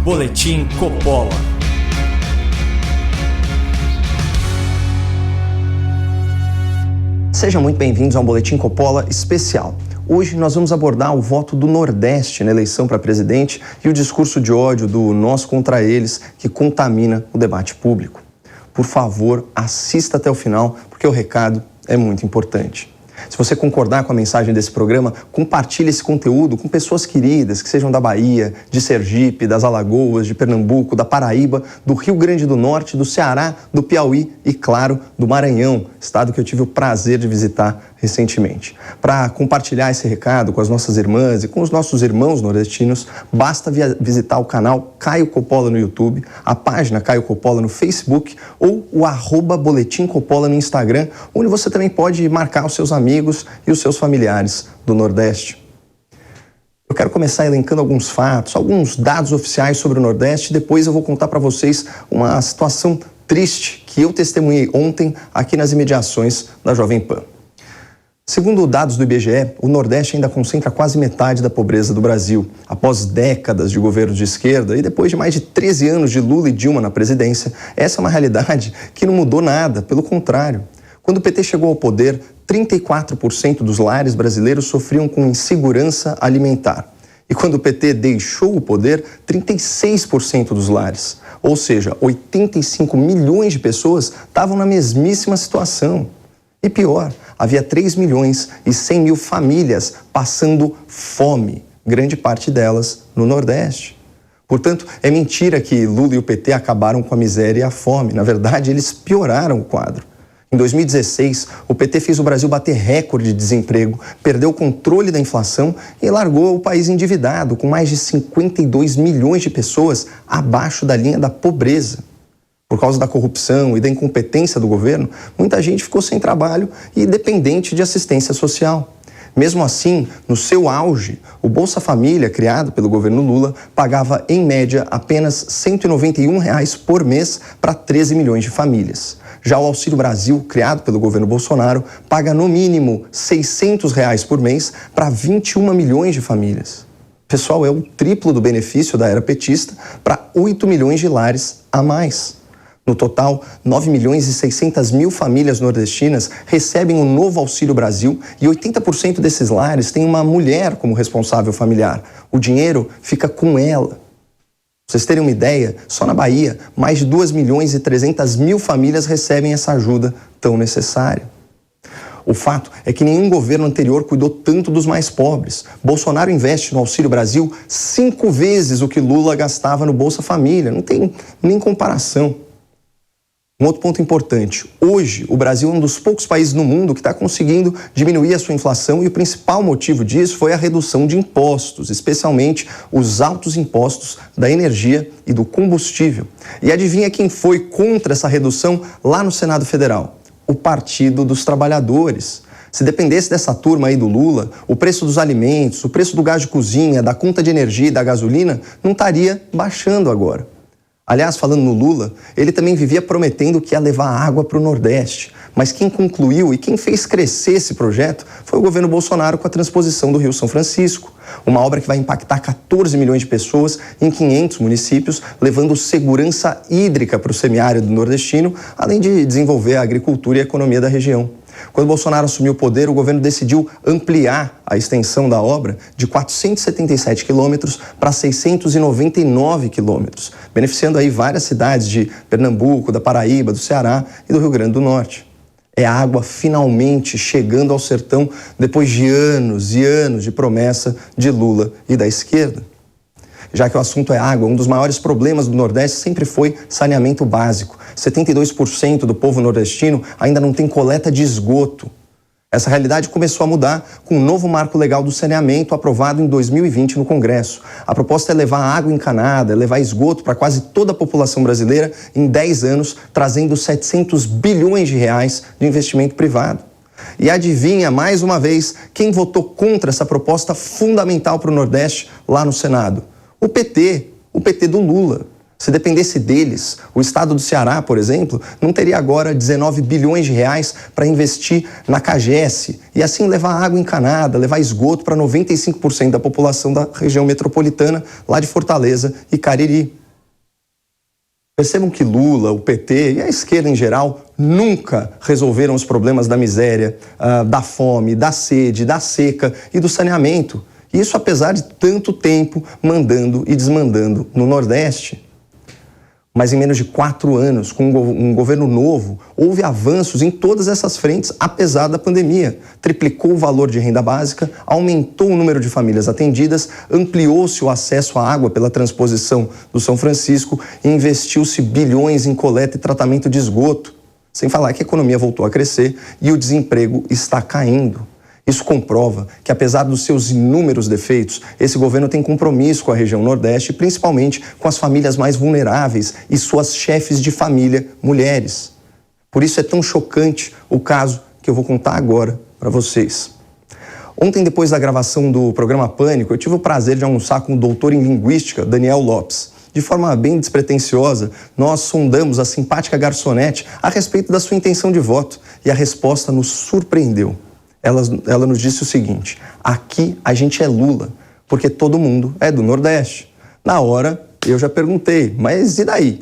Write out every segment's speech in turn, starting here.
Boletim Coppola. Sejam muito bem-vindos ao Boletim Coppola especial. Hoje nós vamos abordar o voto do Nordeste na eleição para presidente e o discurso de ódio do nós contra eles que contamina o debate público. Por favor, assista até o final, porque o recado é muito importante. Se você concordar com a mensagem desse programa, compartilhe esse conteúdo com pessoas queridas que sejam da Bahia, de Sergipe, das Alagoas, de Pernambuco, da Paraíba, do Rio Grande do Norte, do Ceará, do Piauí e, claro, do Maranhão, estado que eu tive o prazer de visitar recentemente. Para compartilhar esse recado com as nossas irmãs e com os nossos irmãos nordestinos, basta visitar o canal Caio Coppola no YouTube, a página Caio Coppola no Facebook ou o @Boletim Coppola no Instagram, onde você também pode marcar os seus amigos e os seus familiares do Nordeste. Eu quero começar elencando alguns fatos, alguns dados oficiais sobre o Nordeste e depois eu vou contar para vocês uma situação triste que eu testemunhei ontem aqui nas imediações da Jovem Pan. Segundo dados do IBGE, o Nordeste ainda concentra quase metade da pobreza do Brasil. Após décadas de governos de esquerda e depois de mais de 13 anos de Lula e Dilma na presidência, essa é uma realidade que não mudou nada, pelo contrário. Quando o PT chegou ao poder, 34% dos lares brasileiros sofriam com insegurança alimentar. E quando o PT deixou o poder, 36% dos lares, ou seja, 85 milhões de pessoas estavam na mesmíssima situação. E pior, havia 3 milhões e 100 mil famílias passando fome, grande parte delas no Nordeste. Portanto, é mentira que Lula e o PT acabaram com a miséria e a fome. Na verdade, eles pioraram o quadro. Em 2016, o PT fez o Brasil bater recorde de desemprego, perdeu o controle da inflação e largou o país endividado, com mais de 52 milhões de pessoas abaixo da linha da pobreza. Por causa da corrupção e da incompetência do governo, muita gente ficou sem trabalho e dependente de assistência social. Mesmo assim, no seu auge, o Bolsa Família, criado pelo governo Lula, pagava, em média, apenas R$ 191 por mês para 13 milhões de famílias. Já o Auxílio Brasil, criado pelo governo Bolsonaro, paga no mínimo R$ 600 por mês para 21 milhões de famílias. Pessoal, é o triplo do benefício da era petista para 8 milhões de lares a mais. No total, 9 milhões e 600 mil famílias nordestinas recebem o novo Auxílio Brasil e 80% desses lares têm uma mulher como responsável familiar. O dinheiro fica com ela. Pra vocês terem uma ideia, só na Bahia, mais de 2 milhões e 300 mil famílias recebem essa ajuda tão necessária. O fato é que nenhum governo anterior cuidou tanto dos mais pobres. Bolsonaro investe no Auxílio Brasil 5 vezes o que Lula gastava no Bolsa Família. Não tem nem comparação. Um outro ponto importante, hoje o Brasil é um dos poucos países no mundo que está conseguindo diminuir a sua inflação e o principal motivo disso foi a redução de impostos, especialmente os altos impostos da energia e do combustível. E adivinha quem foi contra essa redução lá no Senado Federal? O Partido dos Trabalhadores. Se dependesse dessa turma aí do Lula, o preço dos alimentos, o preço do gás de cozinha, da conta de energia e da gasolina não estaria baixando agora. Aliás, falando no Lula, ele também vivia prometendo que ia levar água para o Nordeste. Mas quem concluiu e quem fez crescer esse projeto foi o governo Bolsonaro com a transposição do Rio São Francisco. Uma obra que vai impactar 14 milhões de pessoas em 500 municípios, levando segurança hídrica para o semiárido nordestino, além de desenvolver a agricultura e a economia da região. Quando Bolsonaro assumiu o poder, o governo decidiu ampliar a extensão da obra de 477 quilômetros para 699 quilômetros, beneficiando aí várias cidades de Pernambuco, da Paraíba, do Ceará e do Rio Grande do Norte. É a água finalmente chegando ao sertão depois de anos e anos de promessa de Lula e da esquerda. Já que o assunto é água, um dos maiores problemas do Nordeste sempre foi saneamento básico. 72% do povo nordestino ainda não tem coleta de esgoto. Essa realidade começou a mudar com o novo marco legal do saneamento aprovado em 2020 no Congresso. A proposta é levar água encanada, levar esgoto para quase toda a população brasileira em 10 anos, trazendo 700 bilhões de reais de investimento privado. E adivinha, mais uma vez, quem votou contra essa proposta fundamental para o Nordeste lá no Senado? O PT do Lula. Se dependesse deles, o estado do Ceará, por exemplo, não teria agora 19 bilhões de reais para investir na CAGES e assim levar água encanada, levar esgoto para 95% da população da região metropolitana, lá de Fortaleza e Cariri. Percebam que Lula, o PT e a esquerda em geral nunca resolveram os problemas da miséria, da fome, da sede, da seca e do saneamento. Isso apesar de tanto tempo mandando e desmandando no Nordeste. Mas em menos de 4 anos, com um governo novo, houve avanços em todas essas frentes, apesar da pandemia. Triplicou o valor de renda básica, aumentou o número de famílias atendidas, ampliou-se o acesso à água pela transposição do São Francisco e investiu-se bilhões em coleta e tratamento de esgoto. Sem falar que a economia voltou a crescer e o desemprego está caindo. Isso comprova que, apesar dos seus inúmeros defeitos, esse governo tem compromisso com a região Nordeste, principalmente com as famílias mais vulneráveis e suas chefes de família, mulheres. Por isso é tão chocante o caso que eu vou contar agora para vocês. Ontem, depois da gravação do programa Pânico, eu tive o prazer de almoçar com o doutor em linguística, Daniel Lopes. De forma bem despretensiosa, nós sondamos a simpática garçonete a respeito da sua intenção de voto e a resposta nos surpreendeu. Ela nos disse o seguinte: aqui a gente é Lula, porque todo mundo é do Nordeste. Na hora, eu já perguntei, mas e daí?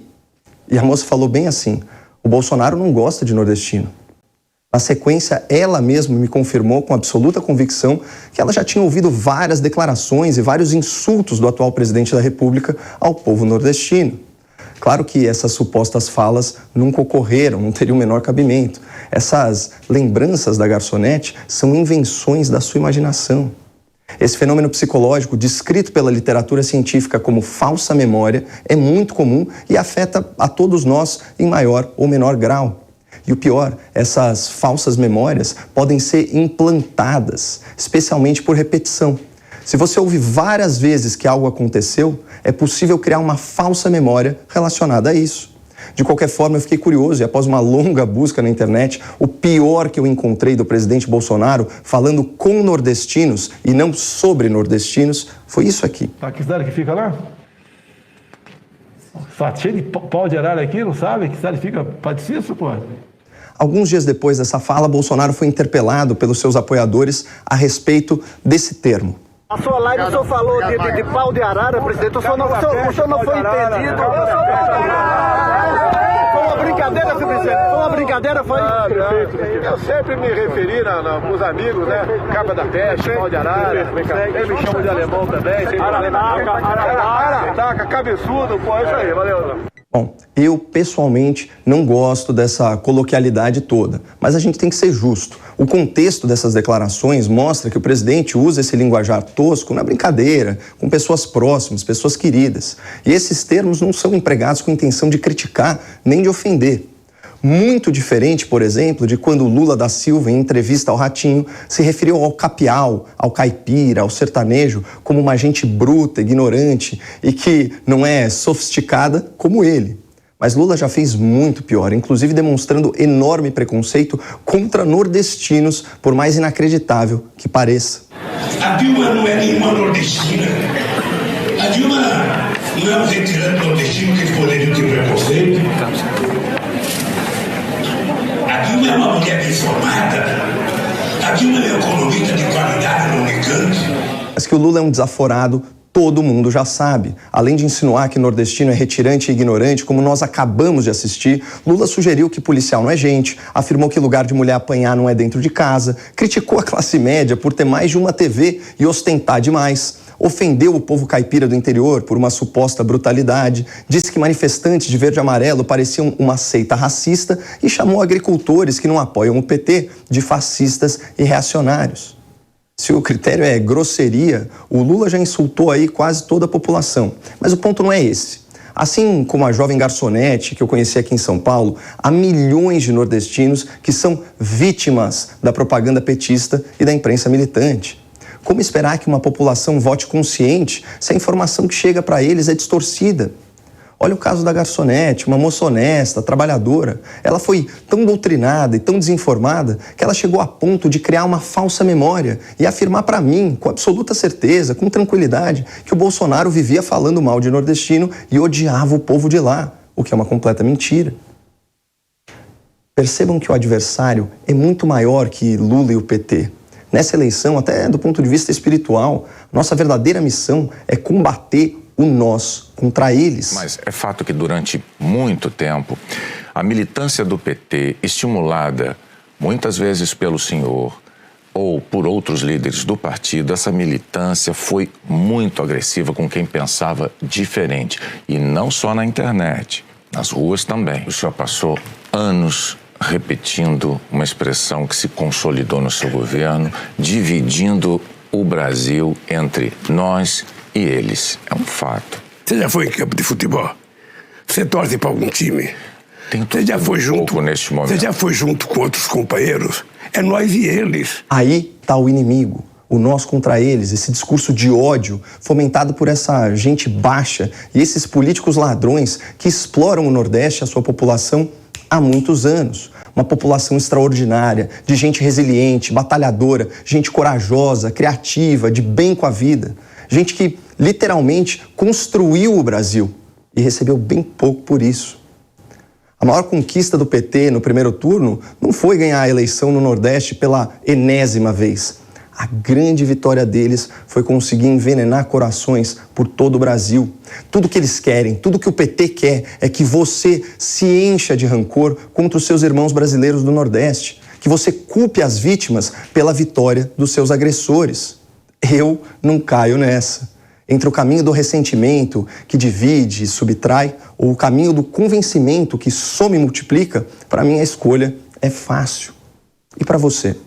E a moça falou bem assim: o Bolsonaro não gosta de nordestino. Na sequência, ela mesma me confirmou com absoluta convicção que ela já tinha ouvido várias declarações e vários insultos do atual presidente da República ao povo nordestino. Claro que essas supostas falas nunca ocorreram, não teriam o menor cabimento. Essas lembranças da garçonete são invenções da sua imaginação. Esse fenômeno psicológico, descrito pela literatura científica como falsa memória, é muito comum e afeta a todos nós em maior ou menor grau. E o pior, essas falsas memórias podem ser implantadas, especialmente por repetição. Se você ouve várias vezes que algo aconteceu, é possível criar uma falsa memória relacionada a isso. De qualquer forma, eu fiquei curioso e após uma longa busca na internet, o pior que eu encontrei do presidente Bolsonaro falando com nordestinos e não sobre nordestinos foi isso aqui. Tá, que cidade que fica lá? Tá cheio de pau de arara aqui, não sabe? Que cidade fica? Paticício, pô? Alguns dias depois dessa fala, Bolsonaro foi interpelado pelos seus apoiadores a respeito desse termo. A sua live, o senhor falou de pau de arara, presidente. O senhor não foi entendido. Foi uma brincadeira, senhor presidente. Foi uma brincadeira, foi. Eu sempre me referi com os amigos, né? Capa da peste, pau de arara. Ele me chama de alemão também. Arataca, cabeçudo, pô, é isso aí, valeu. Bom, eu pessoalmente não gosto dessa coloquialidade toda, mas a gente tem que ser justo. O contexto dessas declarações mostra que o presidente usa esse linguajar tosco na brincadeira, com pessoas próximas, pessoas queridas. E esses termos não são empregados com intenção de criticar nem de ofender. Muito diferente, por exemplo, de quando Lula da Silva, em entrevista ao Ratinho, se referiu ao capial, ao caipira, ao sertanejo, como uma gente bruta, ignorante e que não é sofisticada como ele. Mas Lula já fez muito pior, inclusive demonstrando enorme preconceito contra nordestinos, por mais inacreditável que pareça. A Dilma não é nenhuma nordestina. A Dilma não é um retirante nordestino que poderia ter preconceito. A Dilma é uma mulher bem formada. A Dilma é economista de qualidade no Unicamp. Mas que o Lula é um desaforado, todo mundo já sabe. Além de insinuar que nordestino é retirante e ignorante, como nós acabamos de assistir, Lula sugeriu que policial não é gente, afirmou que lugar de mulher apanhar não é dentro de casa, criticou a classe média por ter mais de uma TV e ostentar demais, ofendeu o povo caipira do interior por uma suposta brutalidade, disse que manifestantes de verde e amarelo pareciam uma seita racista e chamou agricultores que não apoiam o PT de fascistas e reacionários. Se o critério é grosseria, o Lula já insultou aí quase toda a população. Mas o ponto não é esse. Assim como a jovem garçonete que eu conheci aqui em São Paulo, há milhões de nordestinos que são vítimas da propaganda petista e da imprensa militante. Como esperar que uma população vote consciente se a informação que chega para eles é distorcida? Olha o caso da garçonete, uma moça honesta, trabalhadora. Ela foi tão doutrinada e tão desinformada que ela chegou a ponto de criar uma falsa memória e afirmar para mim, com absoluta certeza, com tranquilidade, que o Bolsonaro vivia falando mal de nordestino e odiava o povo de lá, o que é uma completa mentira. Percebam que o adversário é muito maior que Lula e o PT. Nessa eleição, até do ponto de vista espiritual, nossa verdadeira missão é combater o nós contra eles. Mas é fato que durante muito tempo, a militância do PT, estimulada muitas vezes pelo senhor ou por outros líderes do partido, essa militância foi muito agressiva com quem pensava diferente. E não só na internet, nas ruas também. O senhor passou anos repetindo uma expressão que se consolidou no seu governo, dividindo o Brasil entre nós e eles. É um fato. Você já foi em campo de futebol? Você torce para algum time? Você já foi junto neste momento. Você já foi junto com outros companheiros? É nós e eles. Aí está o inimigo, o nós contra eles, esse discurso de ódio fomentado por essa gente baixa e esses políticos ladrões que exploram o Nordeste e a sua população há muitos anos. Uma população extraordinária, de gente resiliente, batalhadora, gente corajosa, criativa, de bem com a vida. Gente que literalmente construiu o Brasil e recebeu bem pouco por isso. A maior conquista do PT no primeiro turno não foi ganhar a eleição no Nordeste pela enésima vez. A grande vitória deles foi conseguir envenenar corações por todo o Brasil. Tudo que eles querem, tudo que o PT quer é que você se encha de rancor contra os seus irmãos brasileiros do Nordeste, que você culpe as vítimas pela vitória dos seus agressores. Eu não caio nessa. Entre o caminho do ressentimento, que divide e subtrai, ou o caminho do convencimento, que soma e multiplica, para mim a escolha é fácil. E para você?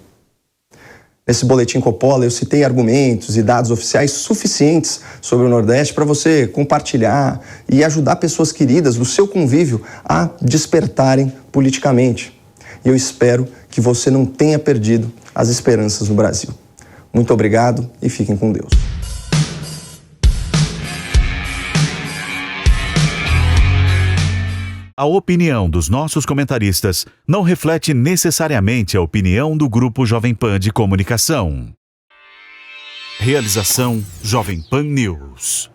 Nesse boletim Coppola eu citei argumentos e dados oficiais suficientes sobre o Nordeste para você compartilhar e ajudar pessoas queridas do seu convívio a despertarem politicamente. E eu espero que você não tenha perdido as esperanças no Brasil. Muito obrigado e fiquem com Deus. A opinião dos nossos comentaristas não reflete necessariamente a opinião do Grupo Jovem Pan de Comunicação. Realização Jovem Pan News.